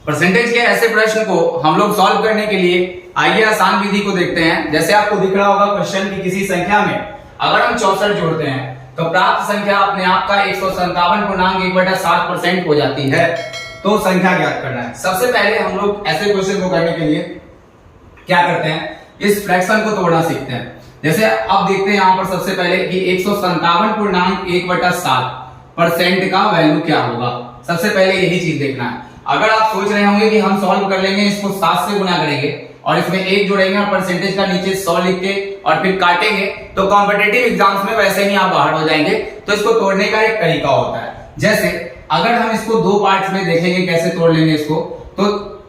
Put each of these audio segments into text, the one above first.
Percentage के ऐसे प्रश्न को हम लोग सॉल्व करने के लिए आइए आसान विधि को देखते हैं। जैसे आपको दिख रहा होगा क्वेश्चन की किसी संख्या में अगर हम 64 जोड़ते हैं तो प्राप्त संख्या अपने आप का 157.1/7% हो जाती है। तो संख्या ज्ञात करना है। सबसे पहले हम लोग ऐसे क्वेश्चन को करने के लिए क्या करते हैं, इस फ्रैक्शन को तोड़ना सीखते हैं। जैसे अब देखते हैं यहाँ पर सबसे पहले कि 157.1/7% का वैल्यू क्या होगा। सबसे पहले यही चीज देखना है। अगर आप सोच रहे होंगे कि हम सॉल्व कर लेंगे, इसको 7 से गुना करेंगे और इसमें 1 जोड़ेंगे और परसेंटेज का नीचे 100 लिख के और फिर काटेंगे, तो कॉम्पिटिटिव एग्जाम्स में वैसे ही आप बाहर हो जाएंगे। तो इसको तोड़ने का एक तरीका होता है। जैसे अगर हम इसको दो पार्ट्स में देखेंगे कैसे तोड़ लेंगे इसको, तो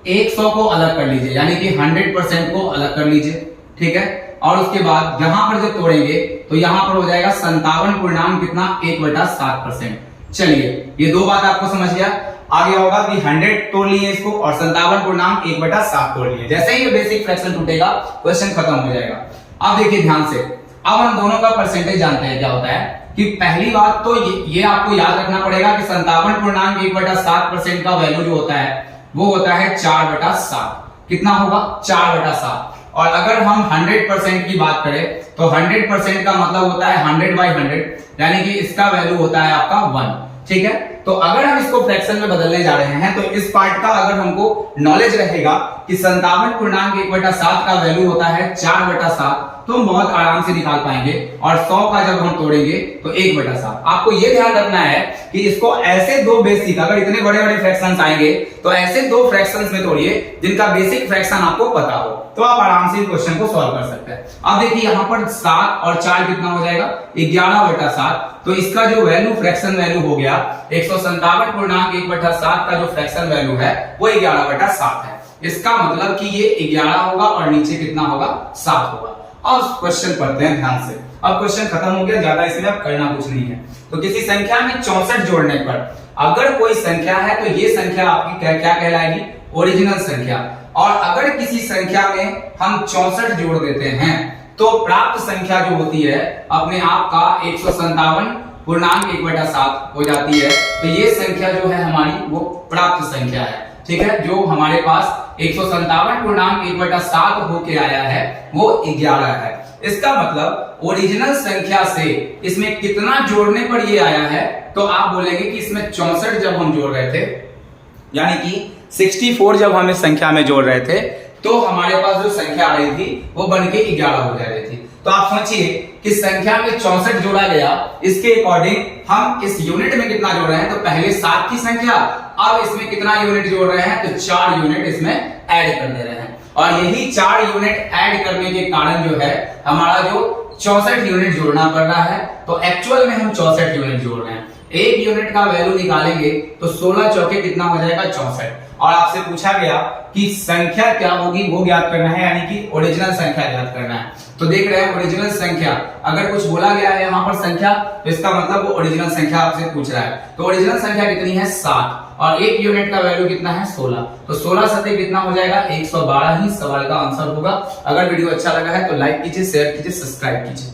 100 को अलग कर लीजिए, यानी कि 100% को अलग कर लीजिए, ठीक है। और उसके बाद यहां पर जब तोड़ेंगे तो यहां पर हो जाएगा 57.1/7%। चलिए, ये दो बात आपको समझ गया। आगे होगा कि 100 तोड़ लिए इसको और 57.1/7 तोड़ लिए। जैसे ही ये बेसिक फ्रैक्शन टूटेगा क्वेश्चन खत्म हो जाएगा। अब देखिए ध्यान से, अब हम दोनों का परसेंटेज जानते हैं क्या होता है कि पहली बात तो ये आपको याद रखना पड़ेगा कि 57.1/7% का वैल्यू जो होता है वो होता है 4/7। कितना होगा? 4/7। और अगर हम 100% की बात करें तो 100% का मतलब होता है 100/100, यानी कि इसका वैल्यू होता है आपका 1, ठीक है। तो अगर हम इसको फ्रैक्शन में बदलने जा रहे हैं तो इस पार्ट का अगर हमको नॉलेज रहेगा कि 57.1/7 का वैल्यू होता है 4/7, तो हम बहुत आराम से निकाल पाएंगे। और 100 का जब हम तोड़ेंगे तो 1/7। आपको यह ध्यान रखना है कि इसको ऐसे दो बेसिक, अगर इतने बड़े बड़े फ्रैक्शंस आएंगे तो ऐसे दो फ्रैक्शंस में तोड़िए जिनका बेसिक फ्रैक्शन आपको पता हो, तो आप आराम से इस क्वेश्चन को सॉल्व कर सकते हैं। अब देखिए यहां पर 7 और 4 कितना हो जाएगा? 11/7। तो इसका जो वैल्यू फ्रैक्शन वैल्यू हो गया 157.1/7 का जो फ्रैक्शन वैल्यू है वो 11/7 है। इसका मतलब कि ये 11 होगा और नीचे कितना होगा? 7 होगा। और क्वेश्चन पढ़ते हैं ध्यान से। अब क्वेश्चन खत्म हो गया, ज्यादा इसमें अब करना कुछ नहीं है। तो किसी संख्या में 64 जोड़ने पर अगर कोई संख्या है तो ये संख्या आपकी क्या कहलाएगी? ओरिजिनल संख्या। और अगर किसी संख्या में हम 64 जोड़ देते हैं तो प्राप्त संख्या जो होती है अपने आप का 157.1/7 हो जाती है। तो ये संख्या जो है हमारी वो प्राप्त संख्या है, ठीक है। जो हमारे पास 157.1/7 होके आया है वो 11 है। इसका मतलब ओरिजिनल संख्या से इसमें कितना जोड़ने पर ये आया है, तो आप बोलेंगे कि इसमें 64 जब हम जोड़ रहे थे, यानी कि 64 जब हम इस संख्या में जोड़ रहे थे तो हमारे पास जो संख्या आ रही थी वो बनके 11 हो जा रही थी। तो आप सोचिए कि संख्या में 64 जोड़ा गया, इसके अकॉर्डिंग हम इस यूनिट में कितना जोड़ रहे हैं? तो पहले 7 की संख्या, अब इसमें कितना यूनिट जोड़ रहे हैं? तो 4 यूनिट इसमें ऐड कर दे रहे हैं। और यही 4 यूनिट ऐड करने के कारण जो है हमारा जो 64 यूनिट जोड़ना पड़ रहा है। तो एक्चुअल में हम 64 यूनिट जोड़ रहे हैं। एक यूनिट का वैल्यू निकालेंगे तो 16 चौके कितना हो जाएगा? 64। और आपसे पूछा गया कि संख्या क्या होगी वो ज्ञात करना है, यानी कि ओरिजिनल संख्या ज्ञात करना है। तो देख रहे हैं ओरिजिनल संख्या, अगर कुछ बोला गया है यहाँ पर संख्या तो इसका मतलब वो ओरिजिनल संख्या आपसे पूछ रहा है। तो ओरिजिनल संख्या कितनी है? 7। और एक यूनिट का वैल्यू कितना है? 16। तो 16 सते कितना हो जाएगा? 112 ही सवाल का आंसर होगा। अगर वीडियो अच्छा लगा है तो लाइक कीजिए, शेयर कीजिए, सब्सक्राइब कीजिए।